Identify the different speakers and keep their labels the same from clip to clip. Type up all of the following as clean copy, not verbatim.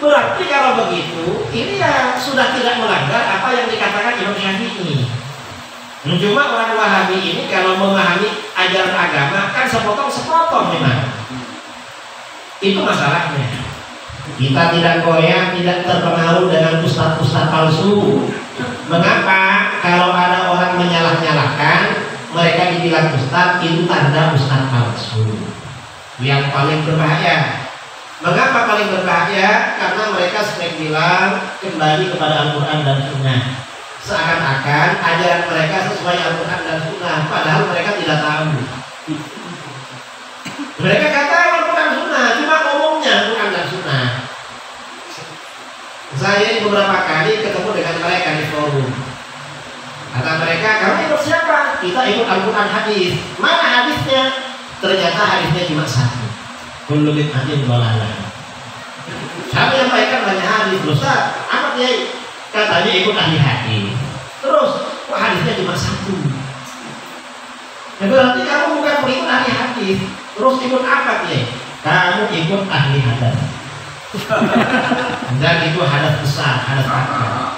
Speaker 1: Berarti kalau begitu, ini ya sudah tidak melanggar apa yang dikatakan Imam Syafi'i. Cuma orang Wahabi ini kalau memahami ajaran agama kan sepotong-sepotong memang. Itu masalahnya. Kita tidak goyah, tidak terpengaruh dengan ustaz-ustaz palsu. Mengapa? Kalau ada orang menyalah-nyalahkan, mereka dibilang ustaz, itu tanda ustaz palsu. Yang paling berbahaya. Mengapa paling berbahaya? Karena mereka sering bilang kembali kepada Al-Quran dan Sunnah. Seakan-akan ajaran mereka sesuai Al-Quran dan Sunnah, padahal mereka tidak tahu. Mereka kata Al-Quran Sunnah, cuma ngomongnya Al-Quran dan Sunnah. Saya beberapa kali ketemu dengan mereka di forum. Kata mereka, kamu ikut siapa? Kita ikut Al-Quran hadis. Mana hadisnya? Ternyata hadisnya cuma satu. Kullu bid'atin dhalalah. Saya menyampaikan banyak hadis, Ustaz. Apa dia? Katanya ikut ahli hadis. Terus, kok hadisnya cuma satu? Ya berarti kamu bukan pengikut ahli hadis. Terus ikut apa dia? Kamu ikut ahli hadis. Dan itu hadas besar, hadas akbar.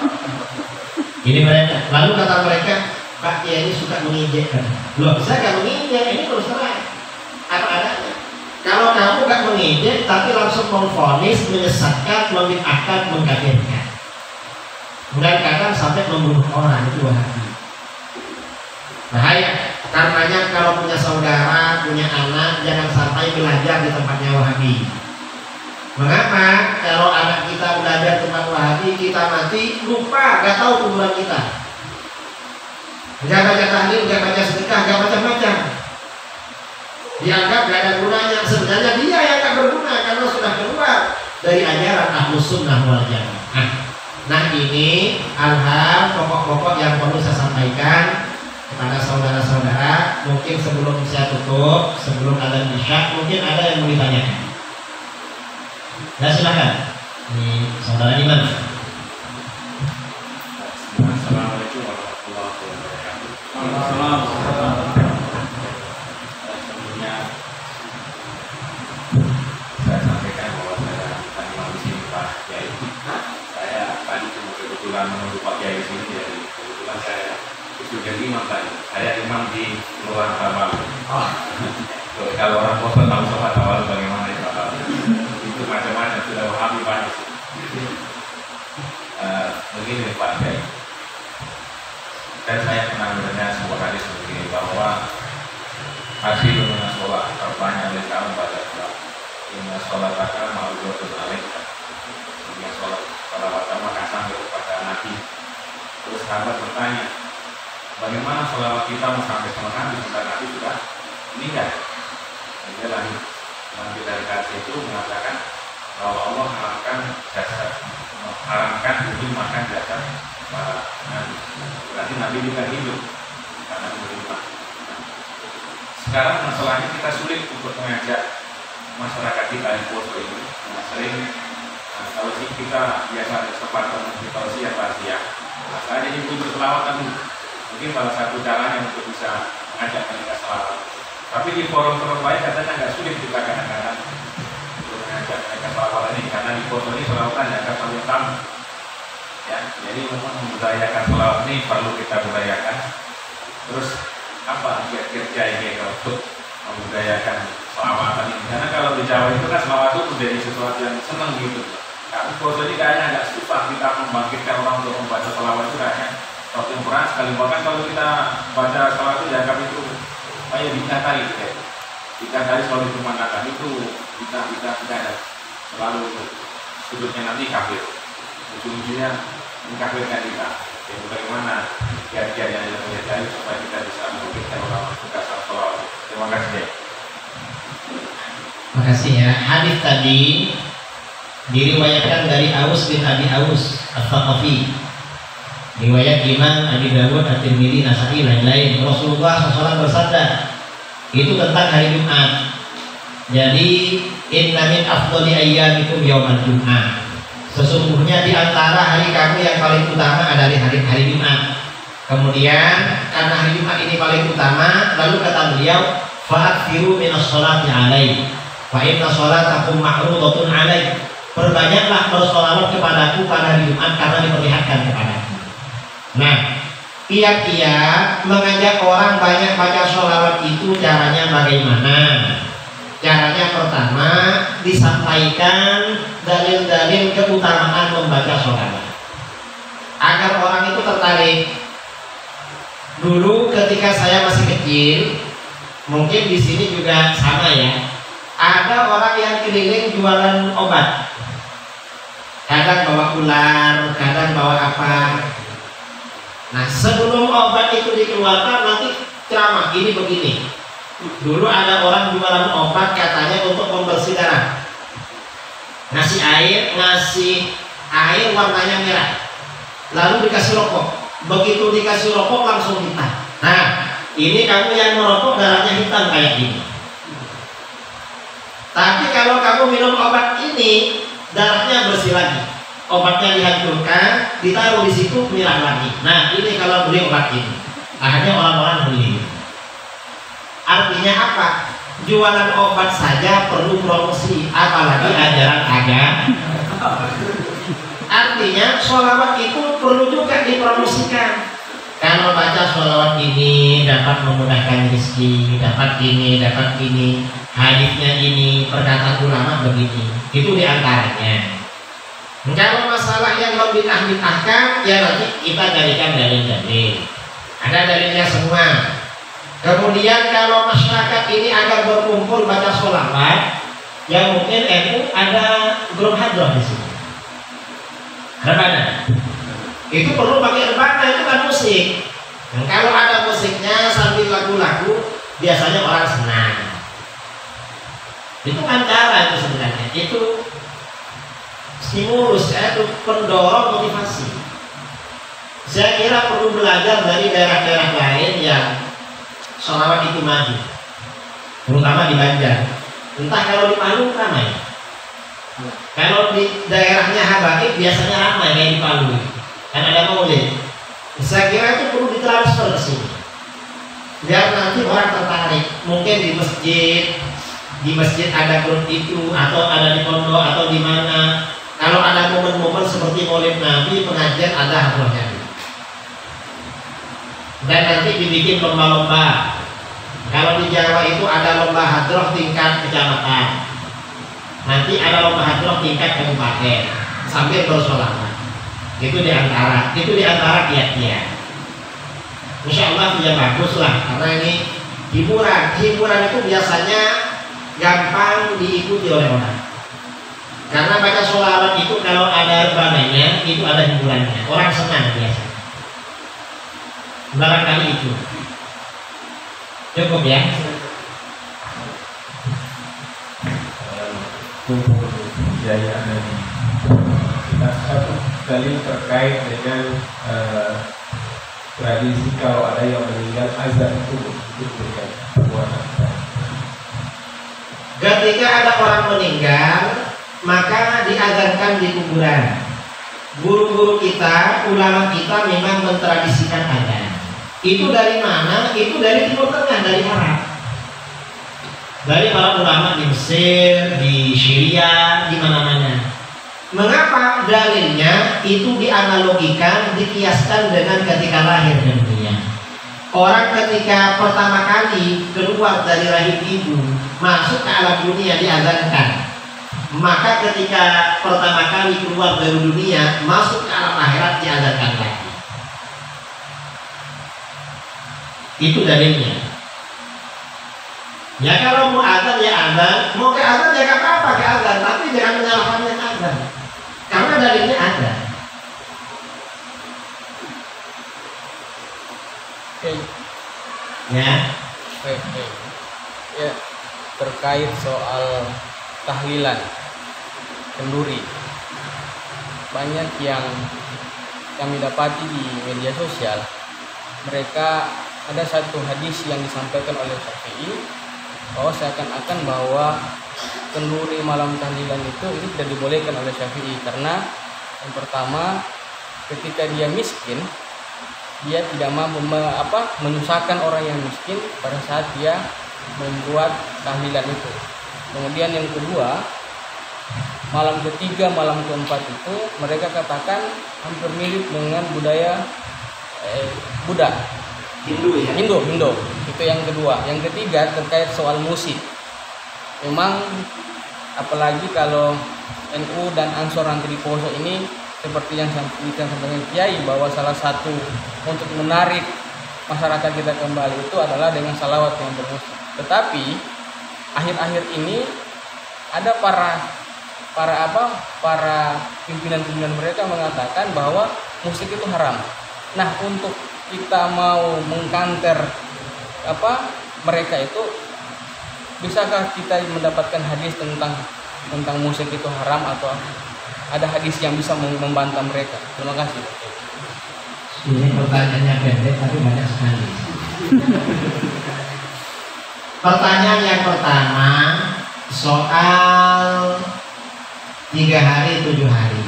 Speaker 1: Ini mereka. Lalu kata mereka, Pak Kiai ini suka menginjek kan? Loh, saya gak menginjek, ini terus terang. Apa adanya? Kalau kamu gak menginjek, tapi langsung memvonis, menyesatkan, membid'ahkan, mengkafirkan. Kemudian kadang sampai membunuh orang, itu Wahabi. Bahaya. Karenanya kalau punya saudara, punya anak, jangan sampai belajar di tempatnya Wahabi. Mengapa? Kalau anak kita belajar tempat Wahabi, kita mati lupa, gak tahu kuburan kita. Gak baca tahlil, gak baca sedekah, gak macam-macam. Dianggap gak ada gunanya. Sebenarnya dia yang gak berguna karena sudah keluar dari ajaran Ahlus Sunnah wal Jamaah. Nah ini hal-hal pokok-pokok yang perlu saya sampaikan kepada saudara-saudara. Mungkin sebelum saya tutup, sebelum adzan isya, mungkin ada yang mau ditanyakan. Ya silakan. Ini saudara Iman.
Speaker 2: Assalamualaikum warahmatullahi wabarakatuh. Assalamualaikum. Sebelumnya saya sampaikan bahwa saya tadi mau di sini Pak Kiai. Saya tadi cuma kebetulan menunggu Pak Kiai di sini, jadi kebetulan saya sudah imam tadi. Saya imam di luar awal. Kalau orang bosan tahu sholat awal bagaimana itu awal. Itu macam-macam sudah Wahabi banyak. Begini Pak Kiai. Dan saya pernah mendengar sebuah hadis begini bahwa hasil dengan sholat terbanyak dari kamu pada sholat. Dengan sholat takkan mau berdoa alaika. Dengan sholat kamu akan sampai kepada Nabi. Terus sahabat bertanya, bagaimana sholawat kita mau sampai sama Nabi sementara Nabi sudah meninggal? Dia lahir. Nabi dari hadis itu mengatakan bahwa Allah mengharamkan jasad, mengharamkan untuk makan jasad para Nabi. Berarti Nabi juga hidup karena menerima. Sekarang masalahnya kita sulit untuk mengajak masyarakat kita yang poso ini. Sering kalau sih kita biasa kesempatan kita usia rahasia. Saya jadi untuk selawatan mungkin salah satu caranya untuk bisa mengajak mereka selawat. Tapi di forum-forum lain katanya nggak sulit kita kadang-kadang untuk mengajak mereka selawat ini karena di forum ini selawatan ya akan sambil tamu. Ya, jadi memang membudayakan selawat ini perlu kita budayakan. Terus apa kerja ini untuk membudayakan selawatan ini? Karena kalau di Jawa itu kan selawat itu menjadi sesuatu yang senang gitu. Tapi foto ini kayaknya agak susah kita membangkitkan orang untuk membaca selawat itu kayaknya sesuatu yang berat sekali. Bahkan kalau kita baca selawat itu dianggap itu kayak bintang kali gitu ya. Bintang kali selalu dikumandangkan itu kita ada selalu sudutnya nanti kafir. Ujung-ujungnya mengkafirkan kita. Jadi bagaimana kiat-kiat yang kita pelajari supaya kita bisa membangkitkan orang suka selawat. Terima kasih.
Speaker 1: Terima kasih ya. Hadis tadi diriwayatkan dari Aus bin Abi Aus Al-Thaqafi, riwayat Imam Abi Dawud, At-Tirmidzi, Nasa'i, lain-lain. Rasulullah SAW bersabda, itu tentang hari Jumat. Jadi inna min afdali ayyamikum yaumal Jum'ah. Sesungguhnya di antara hari kamu yang paling utama adalah hari Jumat. Kemudian karena hari Jumat ini paling utama, lalu kata beliau, fa'akthiru minas sholati alaih, fa inna sholatakum ma'rudatun alaih. Perbanyaklah bersolawat kepadaku pada hari Jumat karena diperlihatkan kepadaku. Nah, ia mengajak orang banyak baca sholawat itu caranya bagaimana? Caranya pertama disampaikan dalil-dalil keutamaan membaca sholawat agar orang itu tertarik. Dulu ketika saya masih kecil, mungkin di sini juga sama ya. Ada orang yang keliling jualan obat. Kadang bawa ular, kadang bawa apa. Nah, sebelum obat itu dikeluarkan nanti ceramah ini begini. Dulu ada orang jualan obat katanya untuk pembersih darah. Ngasih air warnanya merah. Lalu dikasih rokok. Begitu dikasih rokok langsung hitam. Nah, ini kamu yang merokok darahnya hitam kayak gini. Tapi kalau kamu minum obat ini, darahnya bersih lagi. Obatnya dihancurkan, ditaruh di situ merah lagi. Nah, ini kalau beli obat ini, akhirnya orang-orang beli. Artinya apa? Jualan obat saja perlu promosi, apalagi ajaran agama. Artinya sholawat itu perlu juga dipromosikan. Kalau baca sholawat ini dapat memudahkan rezeki, dapat ini, hadisnya ini, perkataan ulama begini. Itu diantaranya. Kalau masalah yang membid'ah-bid'ahkan, ya nanti kita jadikan dalil-dalil. Ada dalilnya semua. Kemudian kalau masyarakat ini agar berkumpul baca sholawat, ya mungkin NU ada grup hadroh di sini. Rebana. Itu perlu pakai rebana, itu kan musik. Dan kalau ada musiknya sambil lagu-lagu, biasanya orang senang. Itu kan cara itu sebenarnya. Itu stimulus, itu pendorong motivasi. Saya kira perlu belajar dari daerah-daerah lain yang sholawat itu maju, terutama di Banjar. Entah kalau di Palu ramai. Kalau di daerahnya Habaib biasanya ramai kayak di Palu. Kan ada maulid. Saya kira itu perlu ditransfer ke sini. Biar nanti orang tertarik. Mungkin di masjid ada grup itu, atau ada di pondok atau di mana. Kalau ada momen-momen seperti maulid Nabi, pengajian ada hadrohnya. Dan nanti dibikin lomba-lomba. Kalau di Jawa itu ada lomba hadroh tingkat kecamatan. Nanti ada lomba hadroh tingkat kabupaten sambil bersolawat. Itu diantara kiat-kiat. Insya Allah ya bagus lah, karena ini hiburan itu biasanya gampang diikuti oleh orang. Karena baca sholawat itu kalau ada bananya itu ada hiburannya, orang senang biasanya. Barangkali itu cukup ya.
Speaker 2: Jaya Nabi. Nah, satu dalil terkait dengan tradisi kalau ada yang meninggal azan itu diberikan perbuatan.
Speaker 1: Ketika ada orang meninggal, maka diazankan di kuburan. Guru-guru kita, ulama kita memang mentradisikan azan. Itu dari mana? Itu dari Timur Tengah, dari Arab. Dari para ulama di Mesir, di Syria, di mana-mana. Mengapa? Dalilnya itu dianalogikan, dikiaskan dengan ketika lahir di dunia. Orang ketika pertama kali keluar dari rahim ibu, masuk ke alam dunia diazankan. Maka ketika pertama kali keluar dari dunia, masuk ke alam akhirat diazankan lagi. Itu dalilnya. Ya kalau mau azan ya azan, mau ke azan ya gak apa-apa ke azan, tapi jangan menyalahkan yang azan. Karena dalilnya ada.
Speaker 3: Oke.
Speaker 1: Ya.
Speaker 3: Oke. Ya, terkait soal tahlilan kenduri. Banyak yang kami dapati di media sosial. Mereka ada satu hadis yang disampaikan oleh Syafi'i bahwa seakan-akan bahwa kenduri malam tahlilan itu ini tidak dibolehkan oleh Syafi'i karena yang pertama ketika dia miskin dia tidak mampu menyusahkan orang yang miskin pada saat dia membuat tahlilan itu. Kemudian yang kedua malam ketiga, malam keempat itu mereka katakan hampir mirip dengan budaya Buddha.
Speaker 1: Hindu ya.
Speaker 3: Hindu. Itu yang kedua. Yang ketiga terkait soal musik. Memang apalagi kalau NU dan Ansor Anti Poso ini seperti yang disampaikan Kiai bahwa salah satu untuk menarik masyarakat kita kembali itu adalah dengan salawat yang bermusik. Tetapi akhir-akhir ini ada para pimpinan-pimpinan mereka mengatakan bahwa musik itu haram. Nah, untuk kita mau mengkanter mereka itu, bisakah kita mendapatkan hadis tentang musik itu haram, atau ada hadis yang bisa membantah mereka? Terima kasih.
Speaker 1: Ini pertanyaannya pendek tapi banyak sekali. Pertanyaan yang pertama soal 3 hari 7 hari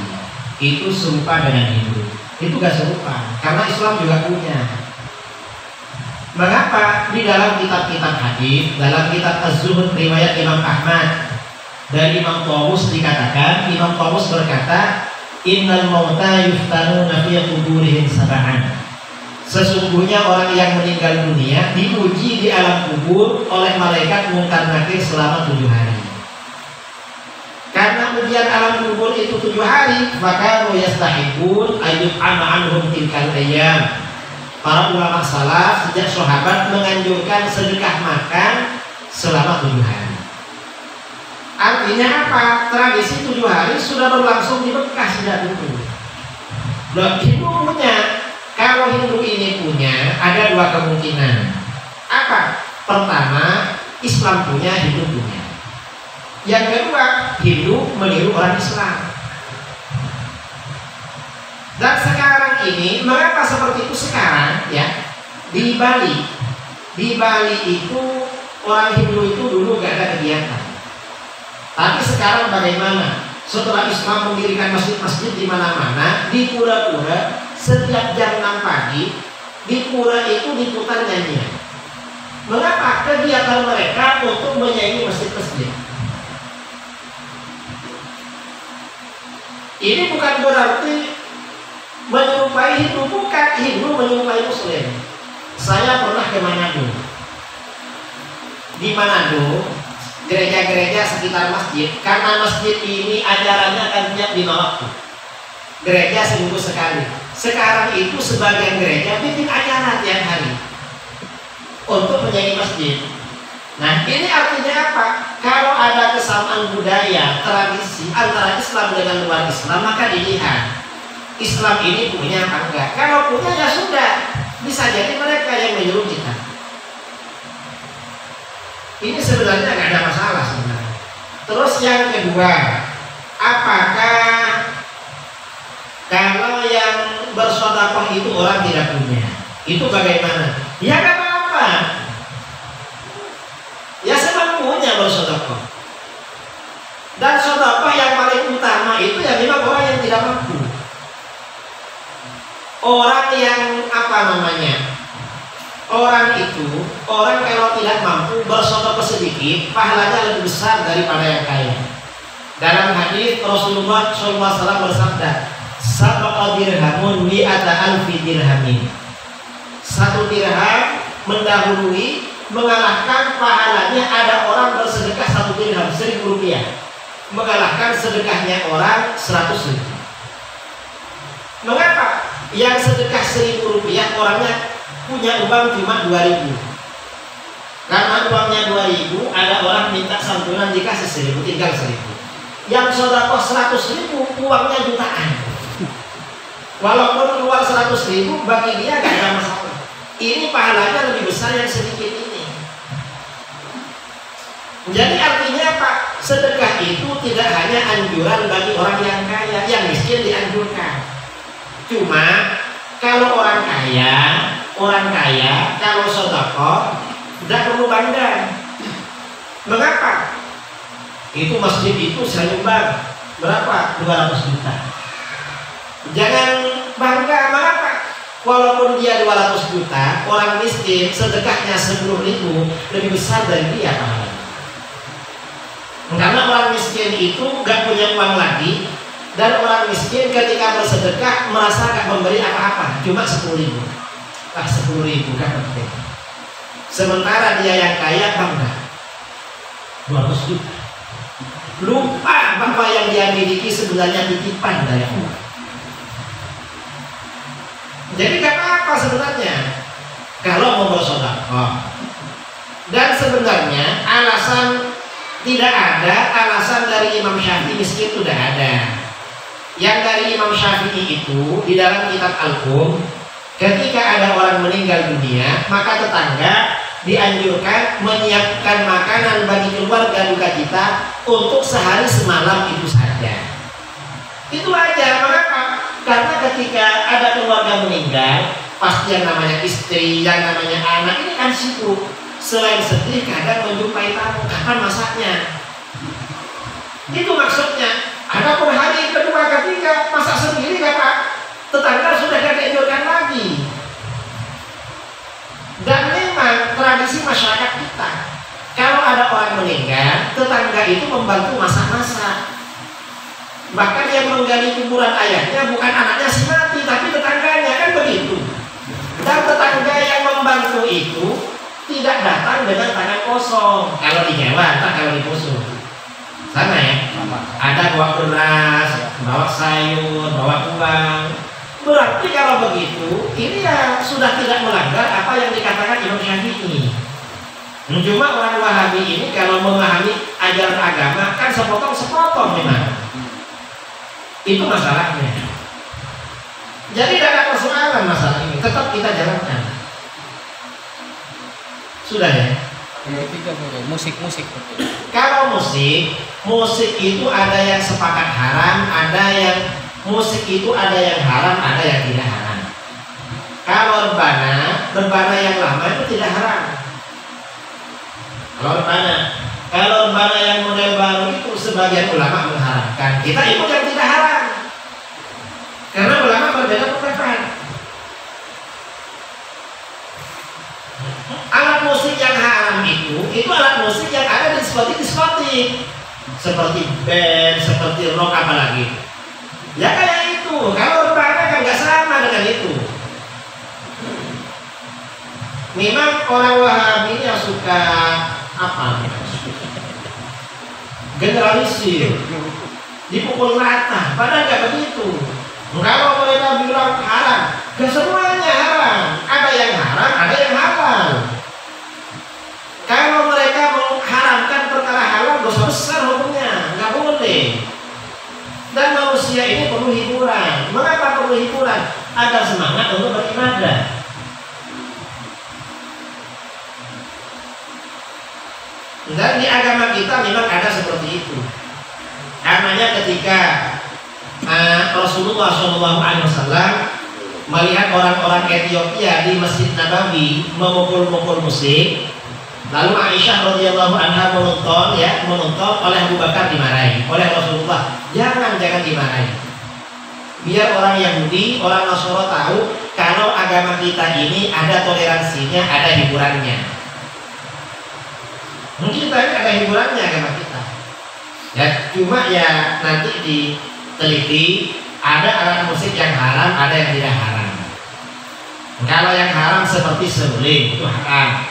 Speaker 1: itu serupa dengan Hindu. Itu gak serupa, karena Islam juga punya. Mengapa? Di dalam kitab-kitab hadis, dalam kitab Az-Zuhud riwayat Imam Ahmad dari Imam Tawus dikatakan, Imam Tawus berkata, innal mauta yuftanuna fi quburihim sab'an. Sesungguhnya orang yang meninggal dunia diuji di alam kubur oleh malaikat Munkar Nakir selama 7 hari. Karena ujian alam kubur itu 7 hari, maka yastahibun ayyub anhum tilkal ayyam. Para ulama salaf sejak sahabat menganjurkan sedekah makan selama 7 hari. Artinya apa? Tradisi 7 hari sudah berlangsung di Mekah sejak dulu. Hindu punya. Kalau Hindu ini punya, ada 2 kemungkinan. Apa? Pertama, Islam punya, Hindu punya. Yang kedua, Hindu meniru orang Islam. Dan sekarang ini, mengapa seperti itu sekarang? Ya, di Bali itu orang Hindu itu dulu gak ada kegiatan. Tapi sekarang bagaimana? Setelah Islam mendirikan masjid-masjid di mana-mana, di pura-pura setiap jam 6 pagi, di pura itu diputar nyanyian. Mengapa? Kegiatan mereka untuk menyanyi masjid-masjid. Ini bukan berarti menyerupai Hindu, bukan. Hindu menyerupai Muslim. Saya pernah ke Manado. Di Manado, gereja-gereja sekitar masjid, karena masjid ini ajarannya akan tiap 5 waktu. Gereja seminggu sekali. Sekarang itu sebagian gereja bikin acara tiap hari untuk menyanyi masjid. Nah, ini artinya apa? Kalau ada kesamaan budaya, tradisi antara Islam dengan luar Islam, maka dilihat Islam ini punya apa enggak. Kalau punya ya sudah, bisa jadi mereka yang menyuruh kita. Ini sebenarnya nggak ada masalah sebenarnya. Terus yang kedua, apakah kalau yang bersedekah itu orang tidak punya, itu bagaimana? Ya nggak apa-apa. Ya semampunya bersedekah. Dan sedekah yang paling utama itu ya memang orang yang tidak mampu. Orang yang orang itu, orang kalau tidak mampu bersedekah sedikit, pahalanya lebih besar daripada yang kaya. Dalam hadis Rasulullah SAW bersabda, "Sabaqa dirhamun mi'ata alfi dirhamin." 1 dirham mendahului, mengalahkan pahalanya ada orang bersedekah 1 dirham, 1.000 rupiah, mengalahkan sedekahnya orang 100 ribu. Mengapa? Yang sedekah 1.000 rupiah orangnya punya uang cuma 2.000. Karena uangnya 2.000, ada orang minta santunan dikasih 1.000, tinggal 1.000. Yang sedekah 100.000, uangnya jutaan. Walaupun keluar 100.000, bagi dia gak ada masalah. Ini pahalanya lebih besar yang sedikit ini. Jadi artinya apa? Sedekah itu tidak hanya anjuran bagi orang yang kaya, yang miskin dianjurkan. Cuma kalau orang kaya kalau sedekah tidak perlu bangga. Mengapa? Itu masjid itu saya nyumbang berapa? 200 juta. Jangan bangga. Mengapa? Walaupun dia 200 juta, orang miskin sedekahnya 10.000 lebih besar dari dia pahalanya. Karena orang miskin itu nggak punya uang lagi, dan orang miskin ketika bersedekah merasa nggak memberi apa-apa, cuma 10.000. 10.000 kan penting. Sementara dia yang kaya bangga 200 juta. Lupa bahwa yang dia miliki sebenarnya titipan dari Allah. Jadi gak apa-apa sebenarnya kalau mau bersedekah. Dan sebenarnya alasan tidak ada, alasan dari Imam Syafi'i miskin itu tidak ada. Yang dari Imam Syafi'i itu di dalam kitab Al-Qum, ketika ada orang meninggal dunia, maka tetangga dianjurkan menyiapkan makanan bagi keluarga duka cita untuk sehari semalam itu saja. Itu aja. Mengapa? Karena ketika ada keluarga meninggal, pasti yang namanya istri, yang namanya anak ini kan sibuk. Selain sedih, kadang menjumpai tamu. Kapan masaknya? Itu maksudnya. Adapun hari kedua, ketiga masak sendiri, kata tetangga sudah tidak dianjurkan lagi. Dan memang tradisi masyarakat kita, kalau ada orang meninggal, tetangga itu membantu masak-masak. Bahkan yang menggali kuburan ayahnya bukan anaknya si mati, tapi tetangganya, kan begitu. Dan tetangga yang membantu itu tidak datang dengan tangan kosong. Kalau di Jawa, tak kalau di Poso sama ya, ada bawa beras, bawa sayur, bawa uang. Berarti kalau begitu, ini ya sudah tidak melanggar apa yang dikatakan Imam Syafi'i. Cuma orang Wahabi ini kalau memahami ajaran agama kan sepotong-sepotong memang. Itu masalahnya. Jadi tidak ada persoalan masalah ini, tetap kita jalankan. Sudah ya? Musik. Kalau musik itu ada yang sepakat haram, ada yang musik itu ada yang haram, ada yang tidak haram. Kalau rebana yang lama itu tidak haram. Kalau rebana yang model baru itu sebagian ulama mengharamkan. Kita ikut yang tidak haram. Karena ulama berbeda pendapat. Alat musik yang haram itu alat musik yang ada di diskotik, seperti band, seperti rock apalagi. Ya kayak itu. Kalau rebana kan nggak sama dengan itu. Memang orang Wahabi yang suka generalisir, dipukul rata, padahal nggak begitu. Kalau mereka bilang haram, gak semuanya haram. Ada yang haram, ada yang halal. Kalau mereka mengharamkan perkara halal, dosa besar hukumnya, nggak boleh. Dan manusia ini perlu hiburan. Mengapa perlu hiburan? Agar semangat untuk beribadah. Dan di agama kita memang ada seperti itu. Karenanya ketika Rasulullah SAW melihat orang-orang Ethiopia di Masjid Nabawi memukul-mukul musik, lalu Aisyah radhiyallahu anha menonton oleh Abu Bakar dimarahi oleh Rasulullah, jangan dimarahi. Biar orang Yahudi, orang Nasrani tahu kalau agama kita ini ada toleransinya, ada hiburannya. Mungkin tadi ada hiburannya agama kita. Ya, cuma ya nanti diteliti, ada alat musik yang haram, ada yang tidak haram. Kalau yang haram seperti seruling itu haram.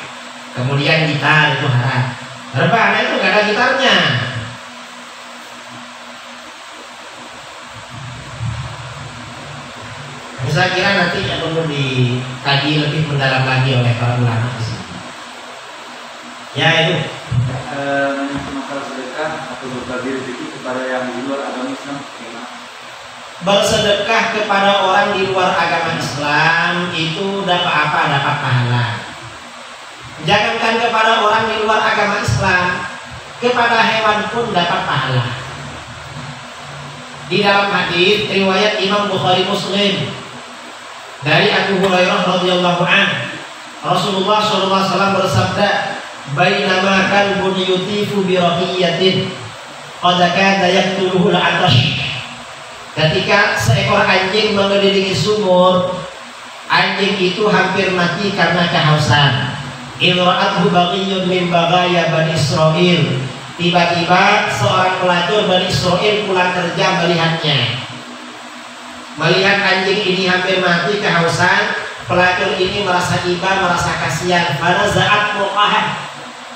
Speaker 1: Kemudian gitar itu haram. Rebana itu gak ada gitarnya. Saya kira nanti perlu dikaji lebih mendalam lagi oleh para ulama di sini. Ya itu.
Speaker 4: Masalah sedekah atau berbagi rezeki kepada yang di luar agama Islam.
Speaker 1: Bersedekah kepada orang di luar agama Islam itu dapat apa? Dapat pahala. Jangankan kepada orang di luar agama Islam, kepada hewan pun dapat pahala. Di dalam hadis riwayat Imam Bukhari Muslim dari Abu Hurairah radhiyallahu anhu, Rasulullah SAW bersabda, "Bainama kalbun yutifu bi raqiyatin qad kada yaqtuluhu al-'atash." Ketika seekor anjing mengelilingi sumur, anjing itu hampir mati karena kehausan. Imra'athu baghiyun min baghaya Bani Israil. Tiba-tiba seorang pelacur Bani Israel pulang kerja melihat anjing ini hampir mati kehausan. Pelacur ini merasa iba, merasa kasihan. Fanaza'at muqahan,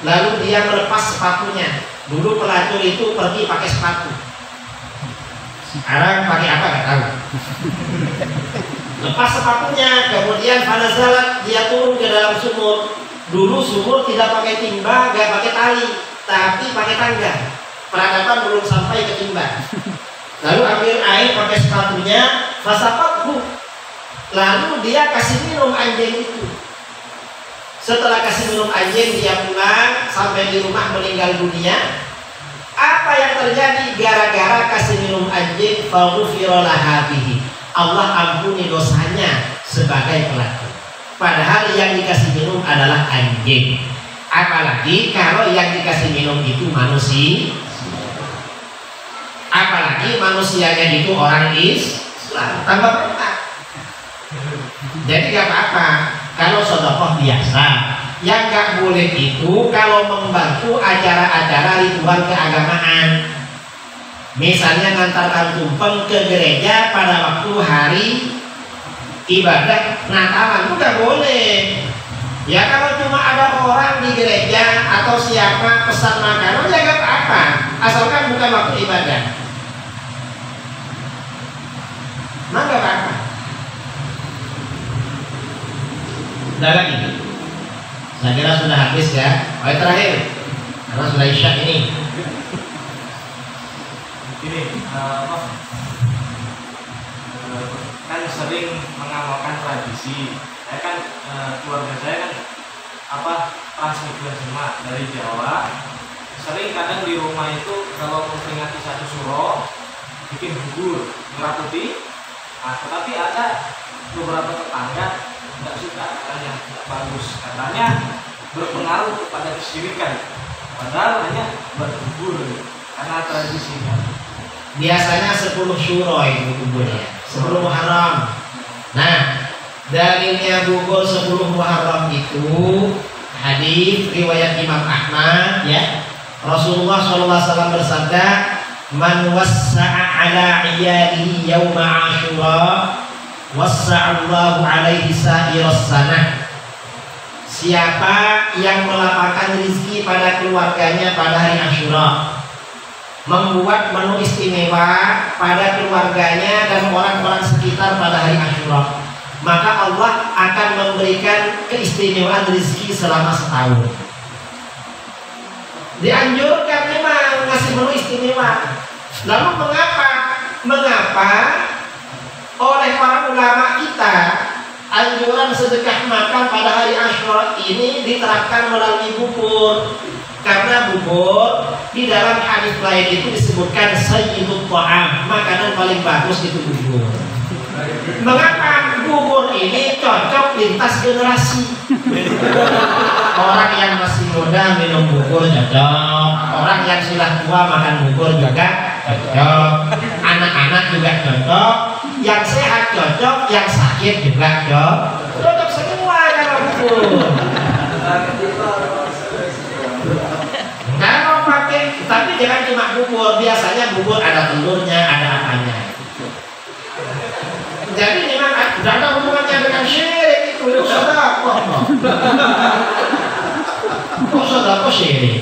Speaker 1: lalu dia melepas sepatunya. Dulu pelacur itu pergi pakai sepatu, sekarang pakai apa nggak tahu. Lepas sepatunya, kemudian fanazalat, dia turun ke dalam sumur. Dulu sumur tidak pakai timba, nggak pakai tali, tapi pakai tangga. Peradaban belum sampai ke timba. Lalu ambil air pakai sepatunya, fasaqathu. Lalu dia kasih minum anjing itu. Setelah kasih minum anjing, dia pulang sampai di rumah meninggal dunia. Apa yang terjadi gara-gara kasih minum anjing? Faghufira laha bihi, Allah ampuni dosanya sebagai pelacur. Padahal yang dikasih minum adalah anjing. Apalagi kalau yang dikasih minum itu manusia. Apalagi manusianya itu orang Islam, tambah berat. Jadi gak apa-apa kalau sedekah biasa. Yang gak boleh itu kalau membantu acara-acara ritual keagamaan. Misalnya ngantarkan tumpeng ke gereja pada waktu hari ibadah Natalan, itu gak boleh. Ya kalau cuma ada orang di gereja atau siapa pesan makanan, ya gak apa-apa, asalkan bukan waktu ibadah. Nah gak apa-apa. Udah lagi, saya kira sudah habis ya. Poin terakhir, karena sudah isya ini.
Speaker 3: Ini kan sering mengamalkan tradisi. Saya kan keluarga saya kan transmigran semua dari Jawa. Sering kadang di rumah itu kalau memperingati satu suro bikin bubur merah putih. Nah, tetapi ada beberapa tetangga tidak suka, katanya tidak bagus, katanya berpengaruh kepada kesyirikan, padahal hanya berbubur karena tradisinya.
Speaker 1: Biasanya 10 syuro itu buburnya, 10 Muharram. Nah, dalilnya bubur 10 Muharram itu hadis riwayat Imam Ahmad ya. Rasulullah SAW bersabda, "Man wassa'a ala iyalihi yawma Ashura wassa'allahu alaihi sa'iras sanah." Siapa yang melapangkan rezeki pada keluarganya pada hari Ashura, membuat menu istimewa pada keluarganya dan orang-orang sekitar pada hari Ashura, maka Allah akan memberikan keistimewaan rezeki selama setahun. Dianjurkan memang ngasih menu istimewa. Lalu mengapa oleh para ulama kita anjuran sedekah makan pada hari Ashura ini diterapkan melalui bubur? Karena bubur di dalam hadis lain itu disebutkan sayyidut ta'am, makanan paling bagus itu bubur. Mengapa bubur ini cocok lintas generasi? Orang yang masih muda minum bubur cocok, orang yang sudah tua makan bubur juga cocok, anak-anak juga cocok, yang sehat cocok, yang sakit juga cocok semua kalau bubur. Kalau pakai, tapi jangan cuma bubur. Biasanya bubur ada telurnya, ada apanya. Jadi memang tidak ada hubungannya dengan syirik itu. Itu sedekah. Kok sedekah syirik?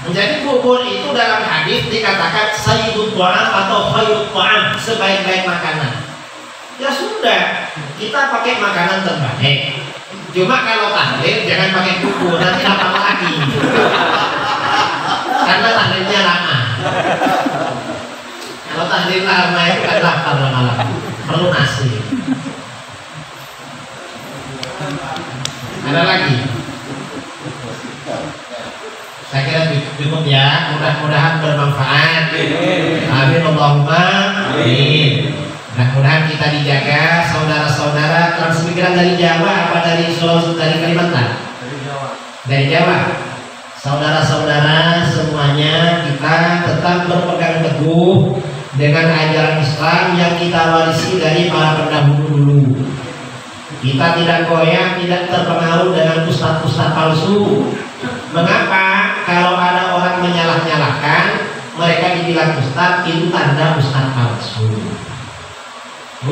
Speaker 1: Menjadi bubur itu dalam hadis dikatakan sayyidut ta'am atau khairut ta'am, sebaik-baik makanan. Ya sudah, kita pakai makanan terbaik. Cuma kalau tahlil jangan pakai bubur, nanti lapar lagi. Karena tahlilnya lama. Kalau tahlil lama itu kan lapar lama-lama, perlu nasi. Ada lagi? Saya kira cukup ya. Mudah-mudahan bermanfaat. Amin Allahumma amin. Mudah-mudahan kita dijaga saudara-saudara transmigran dari Jawa apa dari Sulawesi, dari Kalimantan? Dari Jawa. Saudara-saudara semuanya, kita tetap berpegang teguh dengan ajaran Islam yang kita warisi dari para pendahulu dulu. Kita tidak goyah, tidak terpengaruh dengan ustadz-ustadz palsu. Mengapa? Kalau ada orang menyalah-nyalahkan, mereka dibilang ustadz, itu tanda ustadz palsu.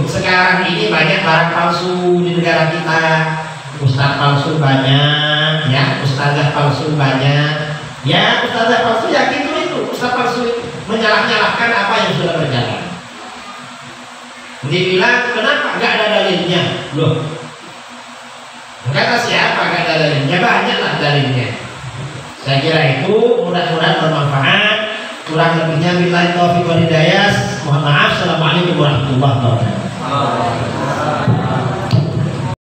Speaker 1: Sekarang ini banyak barang palsu di negara kita. Ustadz palsu banyak, ya, ustadzah palsu banyak. Ya, ustadzah palsu yakin itu ustadz palsu itu menyalah-nyalahkan apa yang sudah berjalan. Dibilang kenapa? Gak ada dalilnya. Loh, kata siapa gak ada dalilnya? Banyaklah dalilnya. Saya kira itu mudah-mudahan bermanfaat. Kurang lebihnya billahi taufiq wal hidayah. Mohon maaf. Assalamualaikum warahmatullahi wabarakatuh.